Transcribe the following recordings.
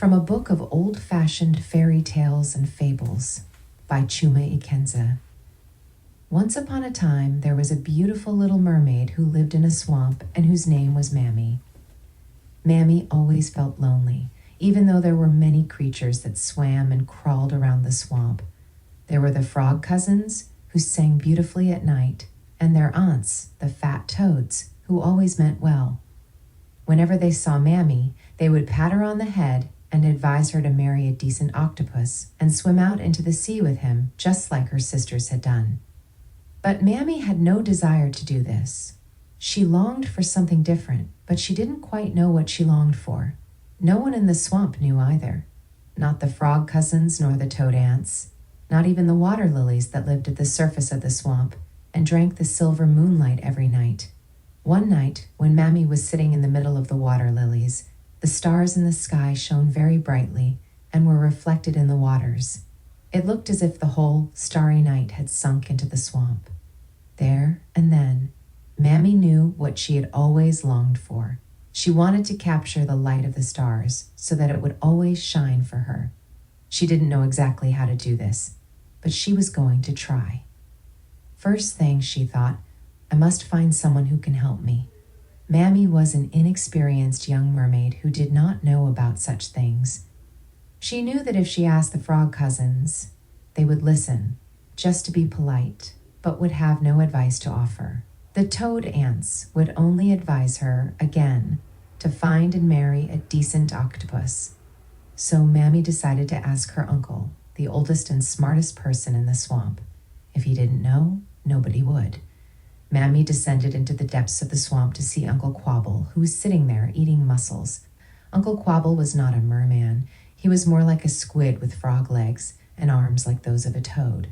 From a book of old-fashioned fairy tales and fables by Chuma Ikenza. Once upon a time, there was a beautiful little mermaid who lived in a swamp and whose name was Mammy. Mammy always felt lonely, even though there were many creatures that swam and crawled around the swamp. There were the frog cousins, who sang beautifully at night, and their aunts, the fat toads, who always meant well. Whenever they saw Mammy, they would pat her on the head and advise her to marry a decent octopus and swim out into the sea with him, just like her sisters had done. But Mammy had no desire to do this. She longed for something different, but she didn't quite know what she longed for. No one in the swamp knew either. Not the frog cousins nor the toad aunts. Not even the water lilies that lived at the surface of the swamp and drank the silver moonlight every night. One night, when Mammy was sitting in the middle of the water lilies, the stars in the sky shone very brightly and were reflected in the waters. It looked as if the whole starry night had sunk into the swamp. There and then, Mammy knew what she had always longed for. She wanted to capture the light of the stars so that it would always shine for her. She didn't know exactly how to do this, but she was going to try. First thing, she thought, I must find someone who can help me. Mammy was an inexperienced young mermaid who did not know about such things. She knew that if she asked the frog cousins, they would listen, just to be polite, but would have no advice to offer. The toad aunts would only advise her, again, to find and marry a decent octopus. So Mammy decided to ask her uncle, the oldest and smartest person in the swamp. If he didn't know, nobody would. Mammy descended into the depths of the swamp to see Uncle Quabble, who was sitting there eating mussels. Uncle Quabble was not a merman. He was more like a squid with frog legs and arms like those of a toad.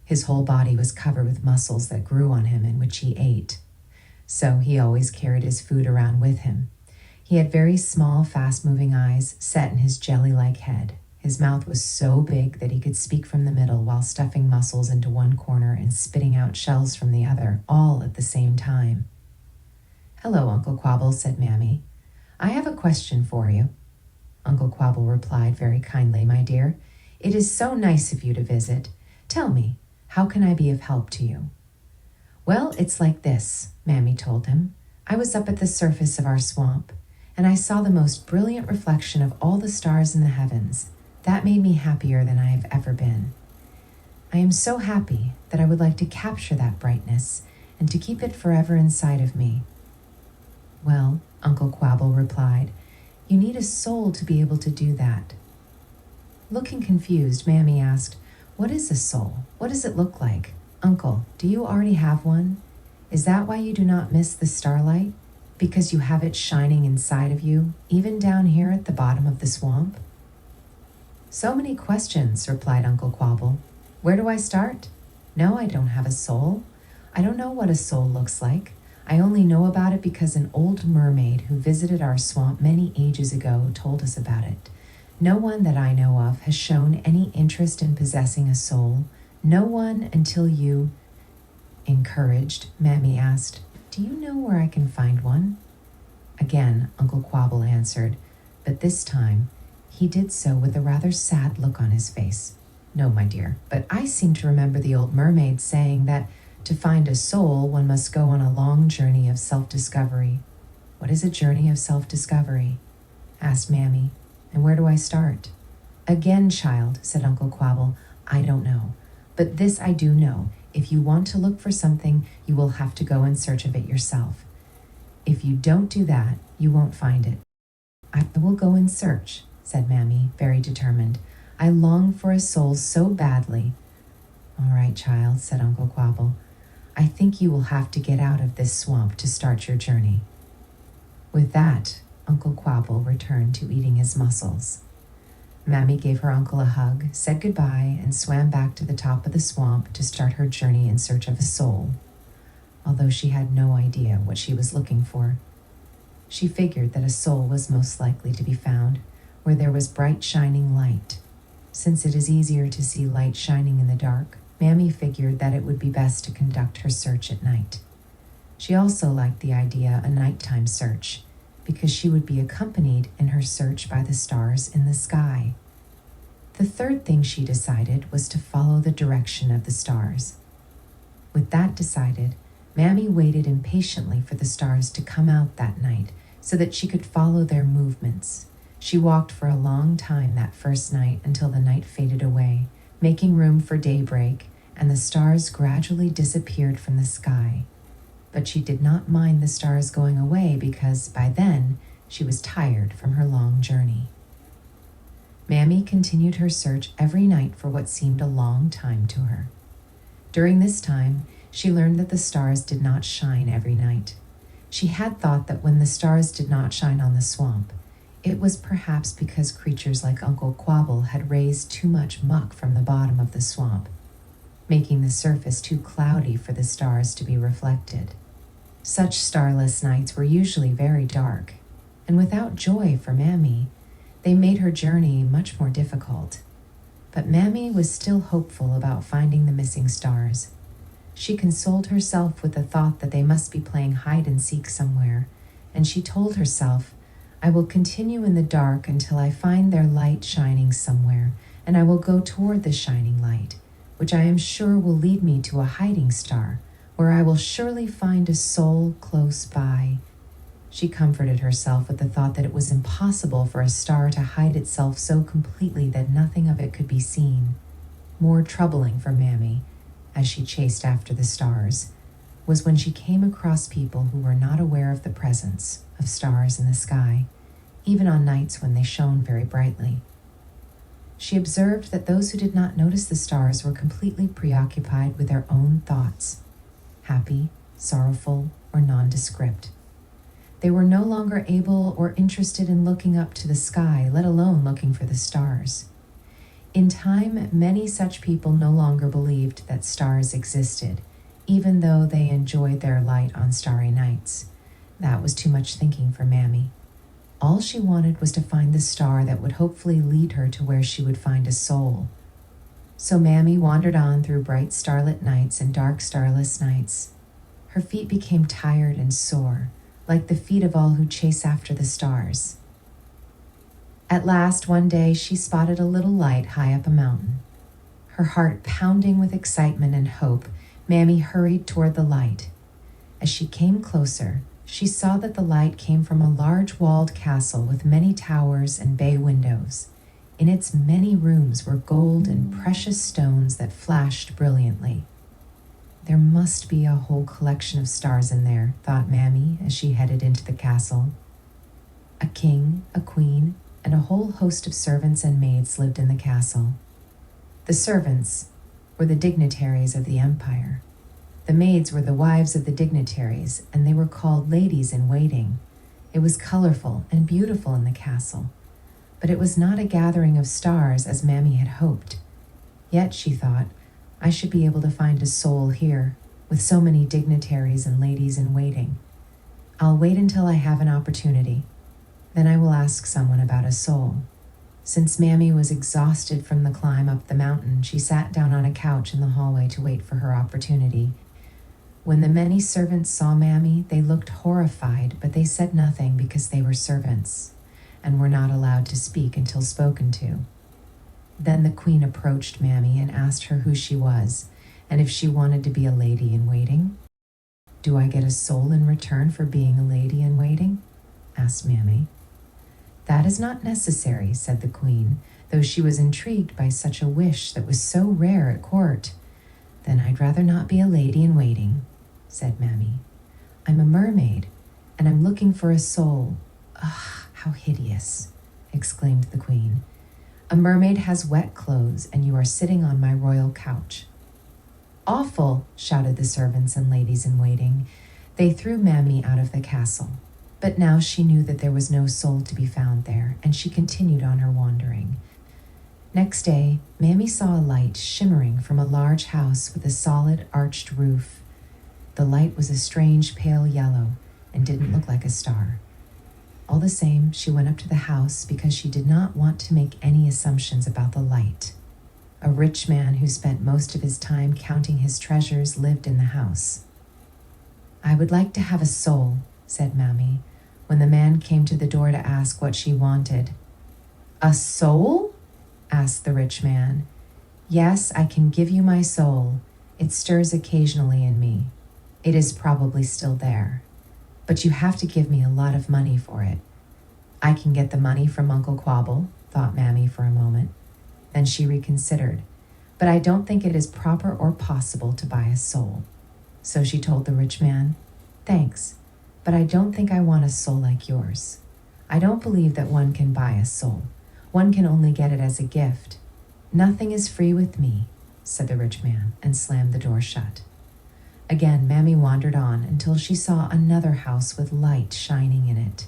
His whole body was covered with mussels that grew on him and which he ate. So he always carried his food around with him. He had very small, fast-moving eyes set in his jelly-like head. His mouth was so big that he could speak from the middle while stuffing mussels into one corner and spitting out shells from the other, all at the same time. "Hello, Uncle Quabble," said Mammy. "I have a question for you." Uncle Quabble replied very kindly, "My dear, it is so nice of you to visit. Tell me, how can I be of help to you?" "Well, it's like this," Mammy told him. "I was up at the surface of our swamp, and I saw the most brilliant reflection of all the stars in the heavens. That made me happier than I have ever been. I am so happy that I would like to capture that brightness and to keep it forever inside of me." "Well," Uncle Quabble replied, "you need a soul to be able to do that." Looking confused, Mammy asked, "What is a soul? What does it look like? Uncle, do you already have one? Is that why you do not miss the starlight? Because you have it shining inside of you, even down here at the bottom of the swamp?" "So many questions," replied Uncle Quabble. "Where do I start? No, I don't have a soul. I don't know what a soul looks like. I only know about it because an old mermaid who visited our swamp many ages ago told us about it. No one that I know of has shown any interest in possessing a soul. No one until you..." Encouraged, Mammy asked, "Do you know where I can find one?" Again, Uncle Quabble answered, but this time he did so with a rather sad look on his face. "No, my dear, but I seem to remember the old mermaid saying that to find a soul one must go on a long journey of self-discovery." "What is a journey of self-discovery?" asked Mammy. "And where do I start?" "Again, child," said Uncle Quabble, "I don't know. But this I do know. If you want to look for something, you will have to go in search of it yourself. If you don't do that, you won't find it." "I will go in search," said Mammy, very determined. "I long for a soul so badly." "All right, child," said Uncle Quabble. "I think you will have to get out of this swamp to start your journey." With that, Uncle Quabble returned to eating his mussels. Mammy gave her uncle a hug, said goodbye, and swam back to the top of the swamp to start her journey in search of a soul, although she had no idea what she was looking for. She figured that a soul was most likely to be found where there was bright shining light. Since it is easier to see light shining in the dark, Mammy figured that it would be best to conduct her search at night. She also liked the idea of a nighttime search. because she would be accompanied in her search by the stars in the sky. The third thing she decided was to follow the direction of the stars. With that decided, Mammy waited impatiently for the stars to come out that night so that she could follow their movements. She walked for a long time that first night until the night faded away, making room for daybreak, and the stars gradually disappeared from the sky. But she did not mind the stars going away because by then she was tired from her long journey. Mammy continued her search every night for what seemed a long time to her. During this time, she learned that the stars did not shine every night. She had thought that when the stars did not shine on the swamp, it was perhaps because creatures like Uncle Quabble had raised too much muck from the bottom of the swamp, making the surface too cloudy for the stars to be reflected. Such starless nights were usually very dark, and without joy for Mammy, they made her journey much more difficult. But Mammy was still hopeful about finding the missing stars. She consoled herself with the thought that they must be playing hide and seek somewhere, and she told herself, "I will continue in the dark until I find their light shining somewhere, and I will go toward the shining light, which I am sure will lead me to a hiding star, where I will surely find a soul close by." She comforted herself with the thought that it was impossible for a star to hide itself so completely that nothing of it could be seen. More troubling for Mammy, as she chased after the stars, was when she came across people who were not aware of the presence of stars in the sky, even on nights when they shone very brightly. She observed that those who did not notice the stars were completely preoccupied with their own thoughts, happy, sorrowful, or nondescript. They were no longer able or interested in looking up to the sky, let alone looking for the stars. In time, many such people no longer believed that stars existed, even though they enjoyed their light on starry nights. That was too much thinking for Mammy. All she wanted was to find the star that would hopefully lead her to where she would find a soul. So Mammy wandered on through bright starlit nights and dark starless nights. Her feet became tired and sore, like the feet of all who chase after the stars. At last, one day, she spotted a little light high up a mountain. Her heart pounding with excitement and hope, Mammy hurried toward the light. As she came closer, she saw that the light came from a large walled castle with many towers and bay windows. In its many rooms were gold and precious stones that flashed brilliantly. There must be a whole collection of stars in there, thought Mammy as she headed into the castle. A king, a queen, and a whole host of servants and maids lived in the castle. The servants were the dignitaries of the empire. The maids were the wives of the dignitaries, and they were called ladies in waiting. It was colorful and beautiful in the castle, but it was not a gathering of stars as Mammy had hoped. Yet, she thought, I should be able to find a soul here, with so many dignitaries and ladies in waiting. I'll wait until I have an opportunity. Then I will ask someone about a soul. Since Mammy was exhausted from the climb up the mountain, she sat down on a couch in the hallway to wait for her opportunity. When the many servants saw Mammy, they looked horrified, but they said nothing because they were servants and were not allowed to speak until spoken to. Then the queen approached Mammy and asked her who she was and if she wanted to be a lady in waiting. "Do I get a soul in return for being a lady in waiting?" asked Mammy. "That is not necessary," said the queen, though she was intrigued by such a wish that was so rare at court. "Then I'd rather not be a lady in waiting," said Mammy. "I'm a mermaid, and I'm looking for a soul." "Ugh, how hideous," exclaimed the queen. "A mermaid has wet clothes, and you are sitting on my royal couch." "Awful," shouted the servants and ladies in waiting. They threw Mammy out of the castle. But now she knew that there was no soul to be found there, and she continued on her wandering. Next day, Mammy saw a light shimmering from a large house with a solid arched roof. The light was a strange pale yellow and didn't look like a star. All the same, she went up to the house because she did not want to make any assumptions about the light. A rich man who spent most of his time counting his treasures lived in the house. "I would like to have a soul," said Mammy. when the man came to the door to ask what she wanted. "A soul?" asked the rich man. "Yes, I can give you my soul. It stirs occasionally in me. It is probably still there. But you have to give me a lot of money for it." "I can get the money from Uncle Quabble," thought Mammy for a moment. Then she reconsidered. "But I don't think it is proper or possible to buy a soul." So she told the rich man, "Thanks, but I don't think I want a soul like yours. I don't believe that one can buy a soul. One can only get it as a gift. Nothing is free with me," said the rich man, and slammed the door shut. Again, Mammy wandered on until she saw another house with light shining in it.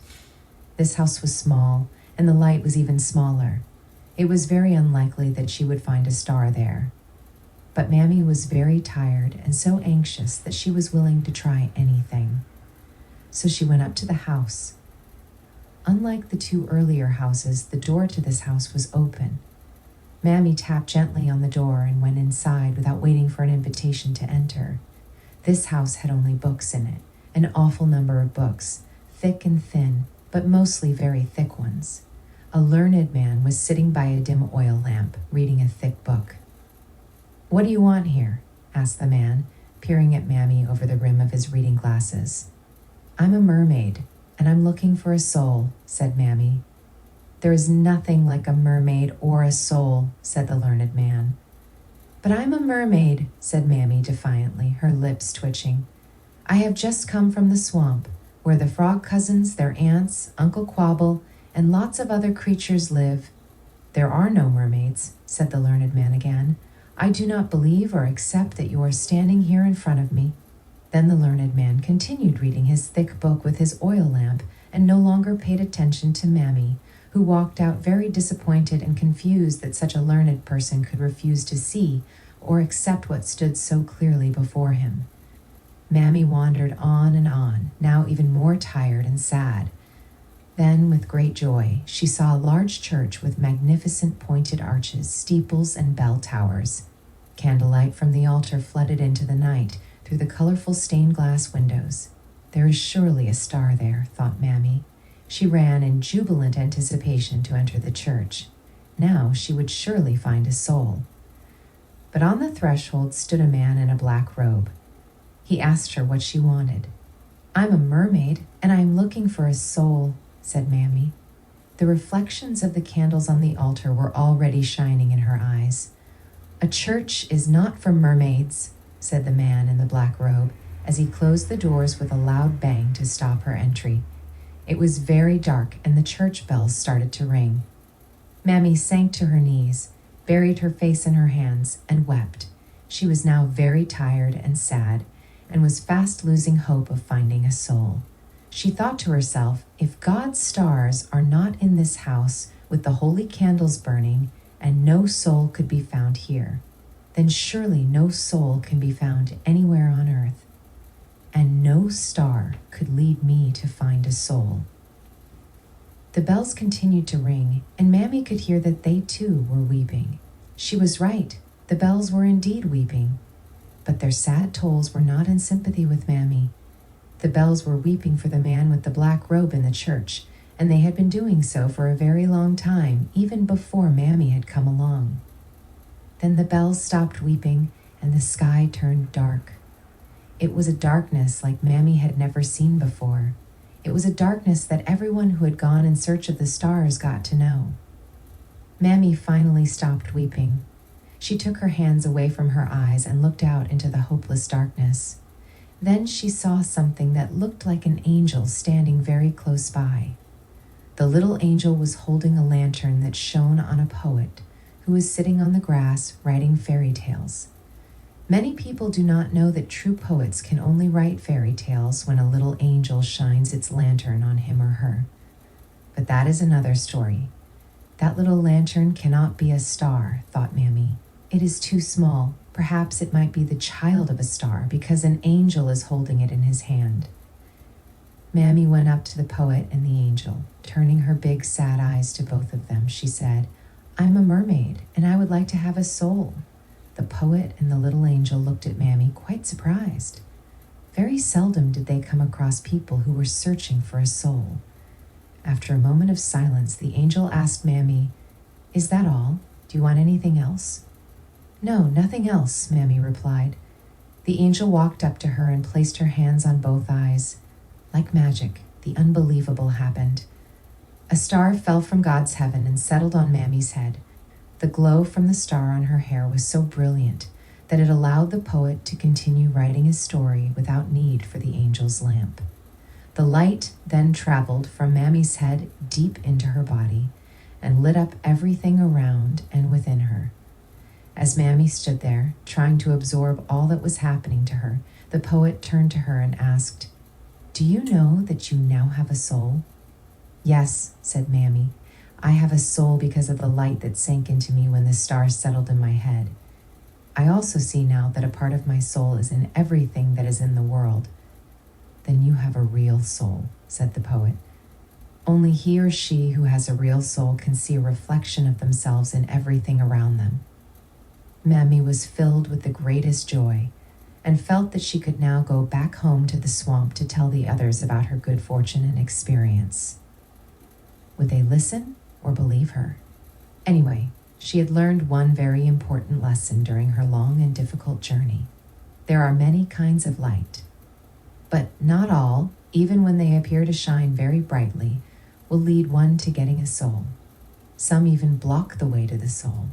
This house was small, and the light was even smaller. It was very unlikely that she would find a star there. But Mammy was very tired and so anxious that she was willing to try anything. So she went up to the house. Unlike the two earlier houses, the door to this house was open. Mammy tapped gently on the door and went inside without waiting for an invitation to enter. This house had only books in it, an awful number of books, thick and thin, but mostly very thick ones. A learned man was sitting by a dim oil lamp, reading a thick book. "What do you want here?" asked the man, peering at Mammy over the rim of his reading glasses. "I'm a mermaid, and I'm looking for a soul," said Mammy. "There is nothing like a mermaid or a soul," said the learned man. "But I'm a mermaid," said Mammy defiantly, her lips twitching. "I have just come from the swamp, where the frog cousins, their aunts, Uncle Quabble, and lots of other creatures live." "There are no mermaids," said the learned man again. "I do not believe or accept that you are standing here in front of me." Then the learned man continued reading his thick book with his oil lamp and no longer paid attention to Mammy, who walked out very disappointed and confused that such a learned person could refuse to see or accept what stood so clearly before him. Mammy wandered on and on, now even more tired and sad. Then, with great joy, she saw a large church with magnificent pointed arches, steeples, and bell towers. Candlelight from the altar flooded into the night through the colorful stained glass windows. "There is surely a star there," thought Mammy. She ran in jubilant anticipation to enter the church. Now she would surely find a soul. But on the threshold stood a man in a black robe. He asked her what she wanted. "I'm a mermaid, and I am looking for a soul," said Mammy. The reflections of the candles on the altar were already shining in her eyes. "A church is not for mermaids," said the man in the black robe, as he closed the doors with a loud bang to stop her entry. It was very dark, and the church bells started to ring. Mammy sank to her knees, buried her face in her hands, and wept. She was now very tired and sad, and was fast losing hope of finding a soul. She thought to herself, if God's stars are not in this house with the holy candles burning, and no soul could be found here, then surely no soul can be found anywhere on earth. And no star could lead me to find a soul. The bells continued to ring, and Mammy could hear that they too were weeping. She was right, the bells were indeed weeping. But their sad tolls were not in sympathy with Mammy. The bells were weeping for the man with the black robe in the church, and they had been doing so for a very long time, even before Mammy had come along. Then the bells stopped weeping, and the sky turned dark. It was a darkness like Mammy had never seen before. It was a darkness that everyone who had gone in search of the stars got to know. Mammy finally stopped weeping. She took her hands away from her eyes and looked out into the hopeless darkness. Then she saw something that looked like an angel standing very close by. The little angel was holding a lantern that shone on a poet who was sitting on the grass writing fairy tales. Many people do not know that true poets can only write fairy tales when a little angel shines its lantern on him or her. But that is another story. That little lantern cannot be a star, thought Mammy. It is too small. Perhaps it might be the child of a star because an angel is holding it in his hand. Mammy went up to the poet and the angel. Turning her big sad eyes to both of them, she said, "I'm a mermaid, and I would like to have a soul." The poet and the little angel looked at Mammy quite surprised. Very seldom did they come across people who were searching for a soul. After a moment of silence, the angel asked Mammy, "Is that all? Do you want anything else?" "No, nothing else," Mammy replied. The angel walked up to her and placed her hands on both eyes. Like magic, the unbelievable happened. A star fell from God's heaven and settled on Mammy's head. The glow from the star on her hair was so brilliant that it allowed the poet to continue writing his story without need for the angel's lamp. The light then traveled from Mammy's head deep into her body and lit up everything around and within her. As Mammy stood there, trying to absorb all that was happening to her, the poet turned to her and asked, "Do you know that you now have a soul?" "Yes," said Mammy. "I have a soul because of the light that sank into me when the star settled in my head. I also see now that a part of my soul is in everything that is in the world." "Then you have a real soul," said the poet. "Only he or she who has a real soul can see a reflection of themselves in everything around them." Mammy was filled with the greatest joy and felt that she could now go back home to the swamp to tell the others about her good fortune and experience. Would they listen or believe her? Anyway, she had learned one very important lesson during her long and difficult journey. There are many kinds of light, but not all, even when they appear to shine very brightly, will lead one to getting a soul. Some even block the way to the soul.